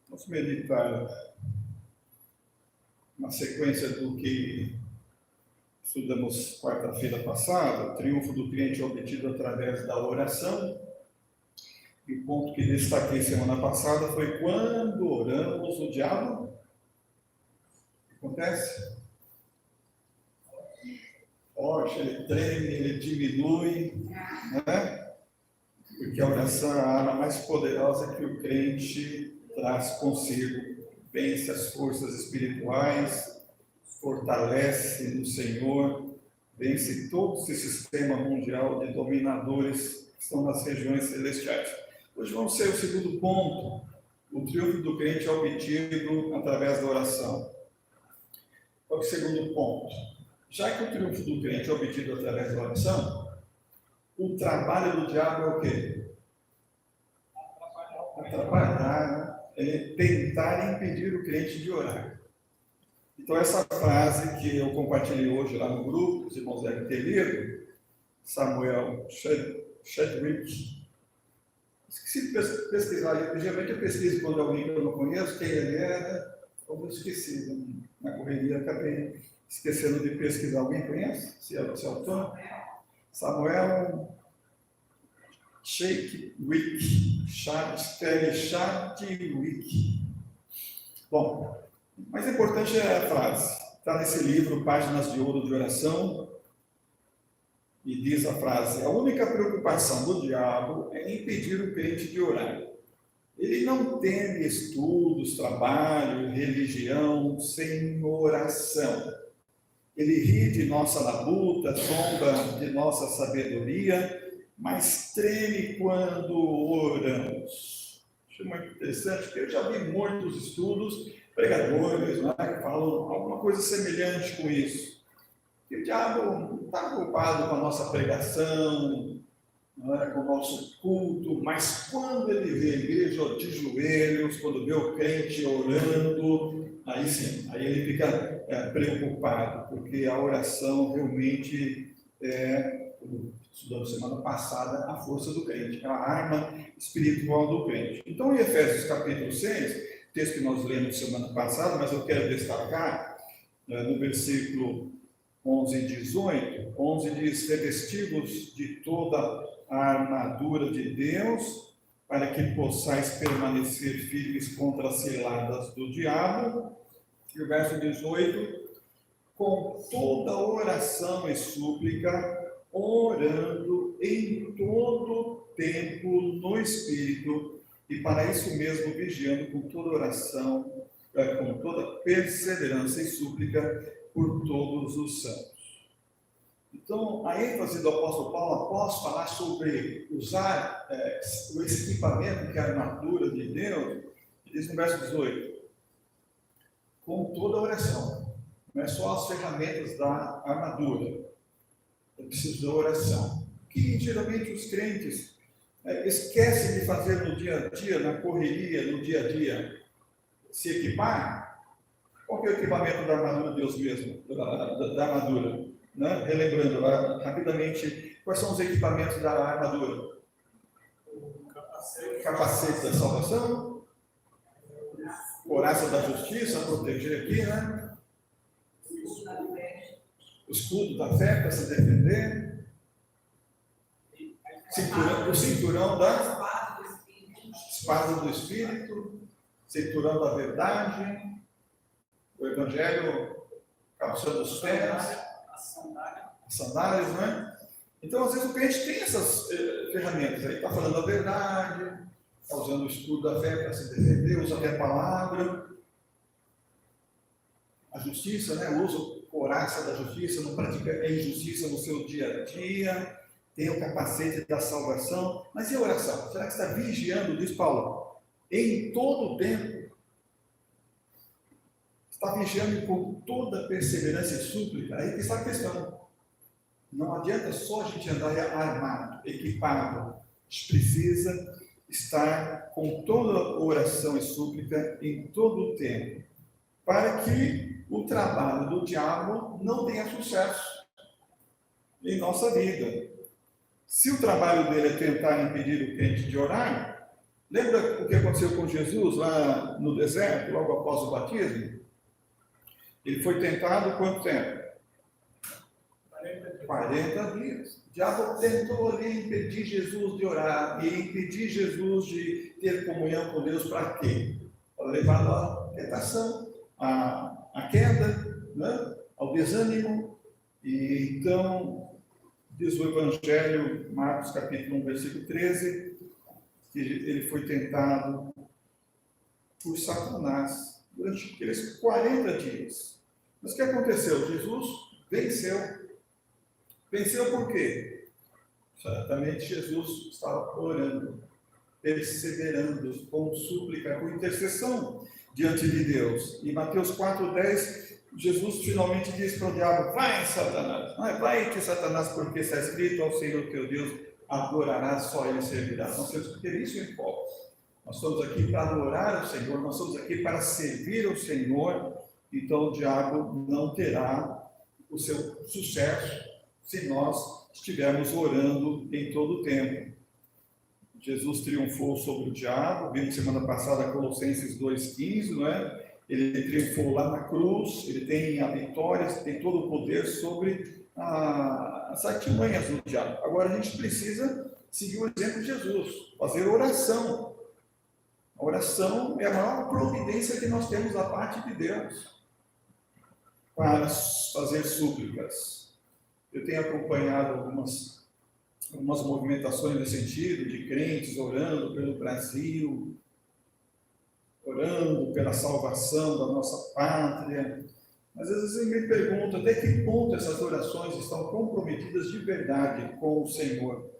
Vamos meditar na sequência do que estudamos quarta-feira passada, o triunfo do crente obtido através da oração. E o ponto que destaquei semana passada foi quando oramos, o diabo, o que acontece? Forte, ele treme, ele diminui, né? Porque a oração é a arma mais poderosa que o crente traz consigo. Vence as forças espirituais, fortalece no Senhor, vence todo esse sistema mundial de dominadores que estão nas regiões celestiais. Hoje vamos ser o segundo ponto, o triunfo do crente obtido através da oração. Qual é o segundo ponto? Já que o triunfo do crente é obtido através da oração, o trabalho do diabo é o quê? Atrapalhar, é tentar impedir o crente de orar. Então, essa frase que eu compartilhei hoje lá no grupo, os irmãos devem ter lido, Samuel Chadwick. Esqueci de pesquisar, geralmente eu pesquiso quando alguém que eu não conheço, quem ele era, ou eu esqueci, na correria acabei esquecendo de pesquisar. Alguém conhece? Se é o autor? Samuel Chadwick. Bom, mas o importante é a frase. Está nesse livro, Páginas de Ouro de Oração, e diz a frase: a única preocupação do diabo é impedir o crente de orar. Ele não teme estudos, trabalho, religião sem oração. Ele ri de nossa labuta, zomba de nossa sabedoria, mas treme quando oramos. Acho muito interessante, porque eu já vi muitos estudos, pregadores, né, que falam alguma coisa semelhante com isso. E o diabo não está preocupado com a nossa pregação, não é, com o nosso culto, mas quando ele vê a igreja de joelhos, quando vê o crente orando, aí sim, aí ele fica preocupado, porque a oração realmente é, estudamos semana passada, a força do crente, é a arma espiritual do crente. Então, em Efésios capítulo 6, texto que nós lemos semana passada, mas eu quero destacar no versículo 11 e 18, 11 diz: revestivos de toda a armadura de Deus, para que possais permanecer firmes contra as ciladas do diabo. E o verso 18, com toda oração e súplica, orando em todo tempo no Espírito, e para isso mesmo vigiando com toda oração, com toda perseverança e súplica por todos os santos. Então, a ênfase do apóstolo Paulo, após falar sobre usar esse equipamento, que é a armadura de Deus, ele diz no verso 18, com toda oração, não é só as ferramentas da armadura, é preciso da oração, que geralmente os crentes esquecem de fazer no dia a dia, na correria, no dia a dia, se equipar. Qual que é o equipamento da armadura de Deus mesmo, da armadura? Né? Relembrando rapidamente, quais são os equipamentos da armadura? Capacete da salvação, couraça da justiça, proteger aqui, né? O escudo da fé para se defender, o cinturão da espada do Espírito, cinturão da verdade, o Evangelho, calçando os pés, as sandálias, né? Então, às vezes, o crente tem essas ferramentas aí, está falando a verdade, está usando o escudo da fé para se defender, usa até a palavra, a justiça, né? Usa a couraça da justiça, não pratica a injustiça no seu dia a dia, tem o capacete da salvação, mas e a oração? Será que está vigiando, diz Paulo, em todo o tempo? Está vigiando com toda perseverança e súplica? Aí que está a questão. Não adianta só a gente andar armado, equipado. A gente precisa estar com toda oração e súplica em todo o tempo, para que o trabalho do diabo não tenha sucesso em nossa vida. Se o trabalho dele é tentar impedir o crente de orar, Lembra o que aconteceu com Jesus lá no deserto, logo após o batismo? Ele foi tentado quanto tempo? 40 dias. O diabo tentou ali impedir Jesus de orar e impedir Jesus de ter comunhão com Deus para quê? Para levá-lo à tentação, à queda, né? Ao desânimo. E então, diz o Evangelho, Marcos capítulo 1, versículo 13, que ele foi tentado por Satanás durante aqueles 40 dias. Mas o que aconteceu? Jesus venceu. Venceu por quê? Certamente Jesus estava orando, perseverando, com súplica, com intercessão diante de Deus. Em Mateus 4,10, Jesus finalmente diz para o diabo: vai, Satanás, vai-te, Satanás, porque está escrito: ao Senhor teu Deus adorarás, só Ele servirás. Nós temos que ter isso em foco. Nós estamos aqui para adorar o Senhor, nós estamos aqui para servir o Senhor. Então o diabo não terá o seu sucesso se nós estivermos orando em todo o tempo. Jesus triunfou sobre o diabo, vimos semana passada Colossenses 2,15, não é? Ele triunfou lá na cruz, ele tem a vitória, tem todo o poder sobre as artimanhas do diabo. Agora a gente precisa seguir o exemplo de Jesus, fazer oração. A oração é a maior providência que nós temos da parte de Deus para fazer súplicas. Eu tenho acompanhado algumas movimentações nesse sentido, de crentes orando pelo Brasil, orando pela salvação da nossa pátria. Às vezes eu me pergunto até que ponto essas orações estão comprometidas de verdade com o Senhor,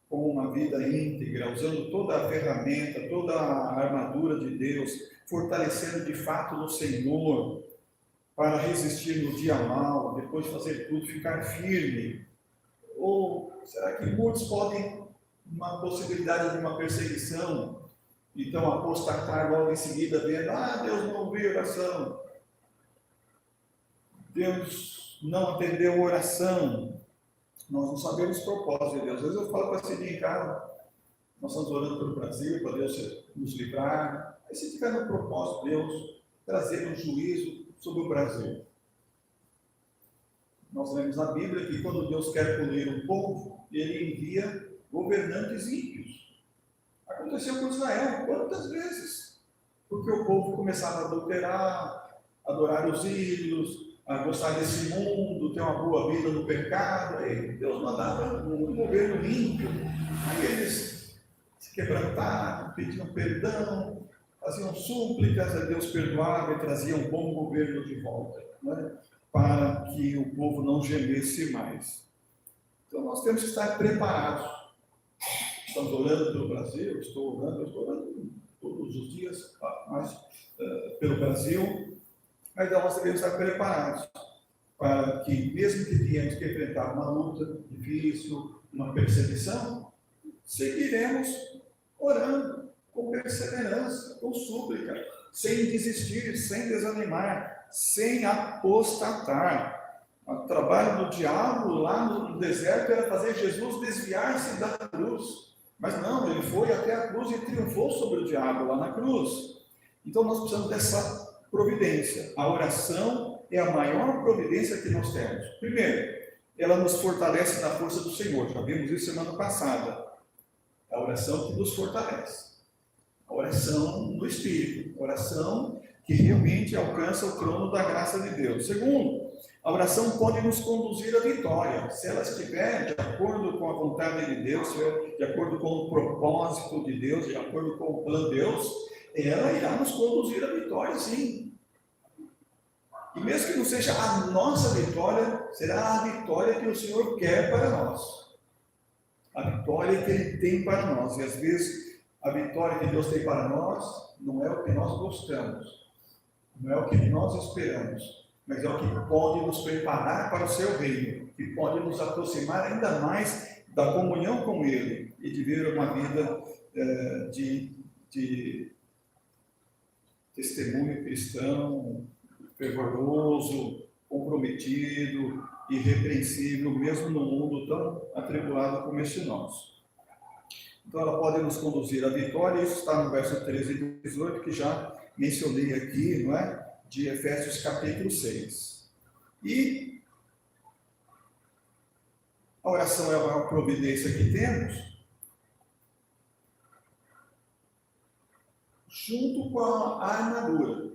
com uma vida íntegra, usando toda a ferramenta, toda a armadura de Deus, fortalecendo de fato no Senhor, para resistir no dia mal, depois de fazer tudo, ficar firme. Ou será que muitos podem, uma possibilidade de uma perseguição, então apostatar logo em seguida, vendo: Deus não ouviu a oração, Deus não atendeu a oração. Nós não sabemos o propósito de Deus. Às vezes eu falo para Cidinha em casa, nós estamos orando pelo Brasil, para Deus nos livrar. Aí se tiver no propósito de Deus trazer um juízo sobre o Brasil. Nós lemos na Bíblia que quando Deus quer punir um povo, Ele envia governantes ímpios. Aconteceu com Israel quantas vezes? Porque o povo começava a adulterar, adorar os ídolos, a gostar desse mundo, ter uma boa vida no pecado. Aí Deus mandava um governo ímpio. Aí eles se quebrantavam, pediam perdão, faziam súplicas, a Deus perdoava e trazia um bom governo de volta, né? Para que o povo não gemesse mais. Então nós temos que estar preparados. Estamos orando pelo Brasil, eu estou orando todos os dias, pelo Brasil, mas nós devemos estar preparados para que, mesmo que tenhamos que enfrentar uma luta difícil, uma perseguição, seguiremos orando com perseverança, com súplica, sem desistir, sem desanimar, sem apostatar. O trabalho do diabo lá no deserto era fazer Jesus desviar-se da cruz. Mas não, ele foi até a cruz e triunfou sobre o diabo lá na cruz. Então nós precisamos dessa providência. A oração é a maior providência que nós temos. Primeiro, ela nos fortalece na força do Senhor. Já vimos isso semana passada. A oração que nos fortalece. A oração do Espírito. A oração que realmente alcança o trono da graça de Deus. Segundo, a oração pode nos conduzir à vitória. Se ela estiver de acordo com a vontade de Deus, de acordo com o propósito de Deus, de acordo com o plano de Deus, ela irá nos conduzir à vitória, sim. E mesmo que não seja a nossa vitória, será a vitória que o Senhor quer para nós. A vitória que Ele tem para nós. E às vezes, a vitória que Deus tem para nós não é o que nós gostamos, não é o que nós esperamos, mas é o que pode nos preparar para o seu reino, que pode nos aproximar ainda mais da comunhão com Ele e de ver uma vida de testemunho cristão, fervoroso, comprometido, irrepreensível, mesmo no mundo tão atribulado como este nosso. Então, ela pode nos conduzir à vitória. Isso está no verso 13 e 18, que já mencionei aqui, não é? De Efésios capítulo 6. E a oração é a maior providência que temos, junto com a armadura.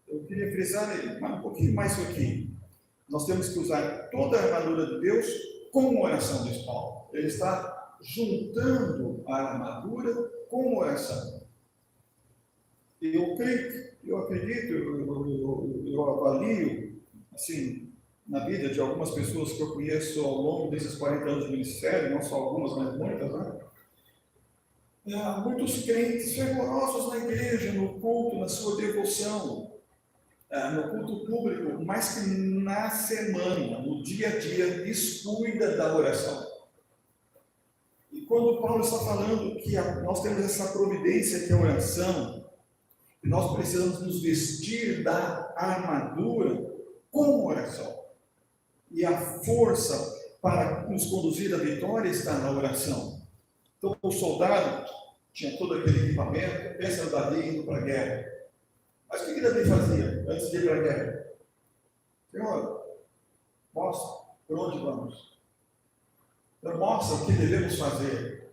Eu queria frisar um pouquinho mais isso aqui. Nós temos que usar toda a armadura de Deus com oração, diz Paulo. Ele está juntando a armadura com oração. Eu creio, eu acredito, eu avalio, assim, na vida de algumas pessoas que eu conheço ao longo desses 40 anos de ministério, não só algumas, mas muitas, né? Muitos crentes fervorosos na igreja, no culto, na sua devoção, no culto público, mas que na semana, no dia a dia, descuida da oração. E quando Paulo está falando que nós temos essa providência que é a oração, e nós precisamos nos vestir da armadura com oração. E a força para nos conduzir à vitória está na oração. Então, o soldado tinha todo aquele equipamento, pensa no Davi indo para a guerra. Mas o que Davi fazia antes de ir para a guerra? Senhor, mostra por onde vamos. Então, mostra o que devemos fazer.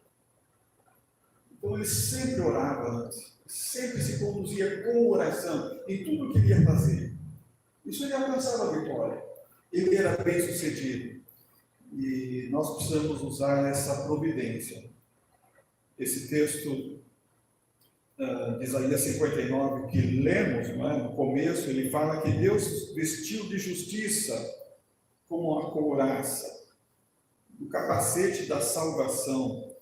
Então, ele sempre orava antes, sempre se conduzia com oração em tudo o que ele ia fazer. Isso ele alcançava a vitória. Ele era bem sucedido. E nós precisamos usar essa providência. Esse texto de Isaías 59 que lemos, não é? No começo, ele fala que Deus vestiu de justiça como a couraça, o capacete da salvação.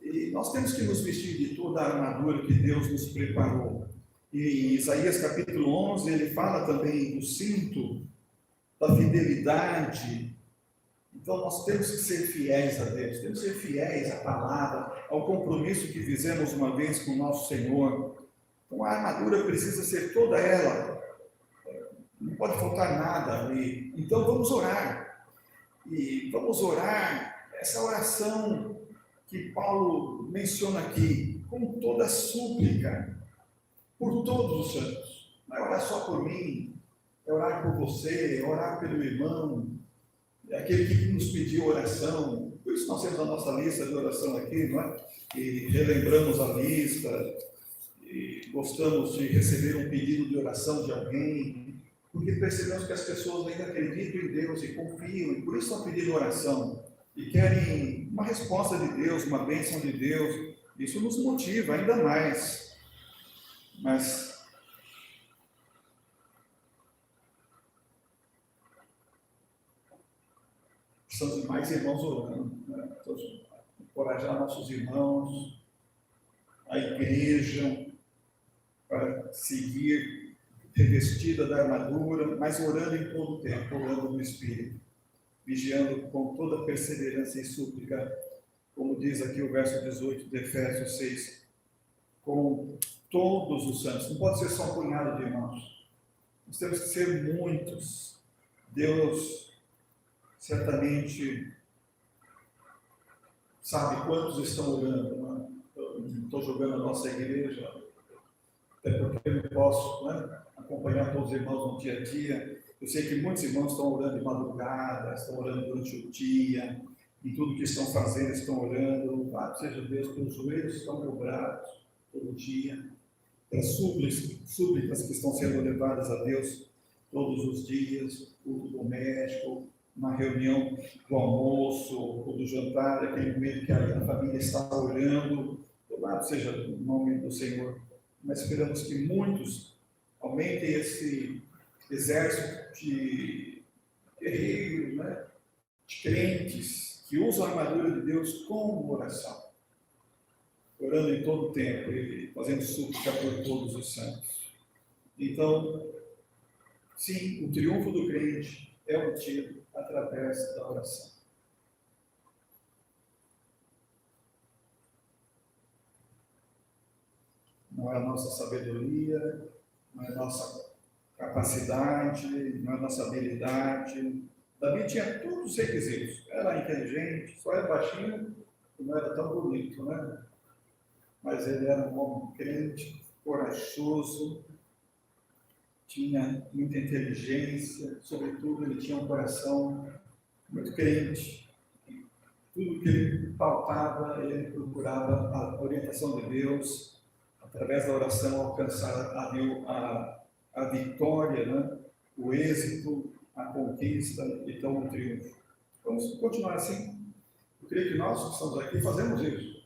E nós temos que nos vestir de toda a armadura que Deus nos preparou. E em Isaías capítulo 11, ele fala também do cinto, da fidelidade. Então nós temos que ser fiéis a Deus, temos que ser fiéis à palavra, ao compromisso que fizemos uma vez com o nosso Senhor. Então a armadura precisa ser toda ela, não pode faltar nada ali. Então vamos orar, e vamos orar essa oração que Paulo menciona aqui, com toda súplica, por todos os santos. Não é orar só por mim, é orar por você, é orar pelo irmão, é aquele que nos pediu oração. Por isso nós temos a nossa lista de oração aqui, não é? E relembramos a lista, e gostamos de receber um pedido de oração de alguém, porque percebemos que as pessoas ainda acreditam em Deus e confiam, e por isso estão pedindo oração, e querem uma resposta de Deus, uma bênção de Deus. Isso nos motiva ainda mais. Mas precisamos de mais irmãos orando, né? Precisamos encorajar nossos irmãos, a igreja, para seguir revestida da armadura, mas orando em todo o tempo, orando no Espírito, vigiando com toda perseverança e súplica, como diz aqui o verso 18 de Efésios 6, com todos os santos. Não pode ser só um punhado de irmãos, nós temos que ser muitos. Deus certamente sabe quantos estão orando. Né? Não estou jogando a nossa igreja, até porque eu não posso, né, acompanhar todos os irmãos no dia a dia. Eu sei que muitos irmãos estão orando de madrugada, estão orando durante o dia, em tudo que estão fazendo estão orando. Louvado seja Deus, pelos joelhos estão dobrados todo dia, pelas súplicas que estão sendo levadas a Deus todos os dias, culto doméstico, uma reunião do almoço ou do jantar, aquele momento que a família está orando. Louvado seja o nome do Senhor. Mas esperamos que muitos aumentem esse exército de guerreiros, né? De crentes que usam a armadura de Deus como oração, orando em todo o tempo e fazendo súplica por todos os santos. Então, sim, o triunfo do crente é obtido através da oração. Não é a nossa sabedoria, não é a nossa capacidade, não é a nossa habilidade. Davi tinha todos os requisitos. Era inteligente, só era baixinho, não era tão bonito, né? Mas ele era um homem crente, corajoso, tinha muita inteligência, sobretudo ele tinha um coração muito crente. Tudo que ele pautava, ele procurava a orientação de Deus, através da oração alcançar a vitória, né? O êxito, a conquista e então o triunfo. Vamos continuar assim. Eu creio que nós que estamos aqui fazemos isso.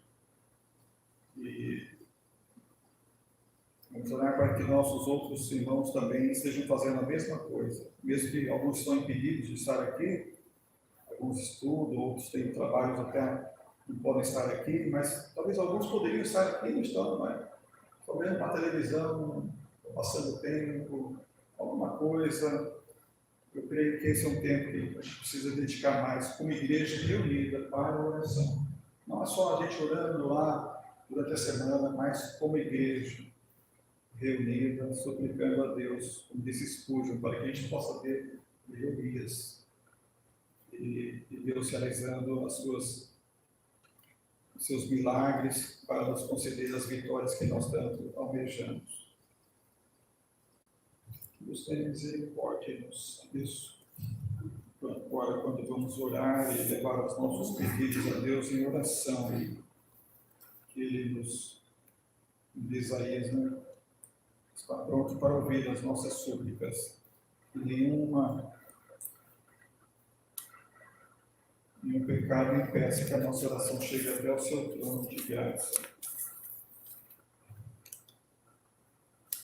E vamos orar para que nossos outros irmãos também estejam fazendo a mesma coisa. Mesmo que alguns estão impedidos de estar aqui, alguns estudam, outros têm trabalhos até não podem estar aqui, mas talvez alguns poderiam estar aqui e não estão, não é? Estão vendo uma televisão, passando tempo, alguma coisa. Eu creio que esse é um tempo que a gente precisa dedicar mais como igreja reunida para a oração. Não é só a gente orando lá durante a semana, mas como igreja reunida, suplicando a Deus, como disse Spurgeon, para que a gente possa ter melhorias e Deus realizando os seus milagres para nos conceder as vitórias que nós tanto almejamos. Deus tenha misericórdia de nós. Isso. Agora, quando vamos orar e levar os nossos pedidos a Deus em oração, que Ele nos diz Isaías, né? Está pronto para ouvir as nossas súplicas. E nenhum pecado impeça que a nossa oração chegue até o seu trono de graça.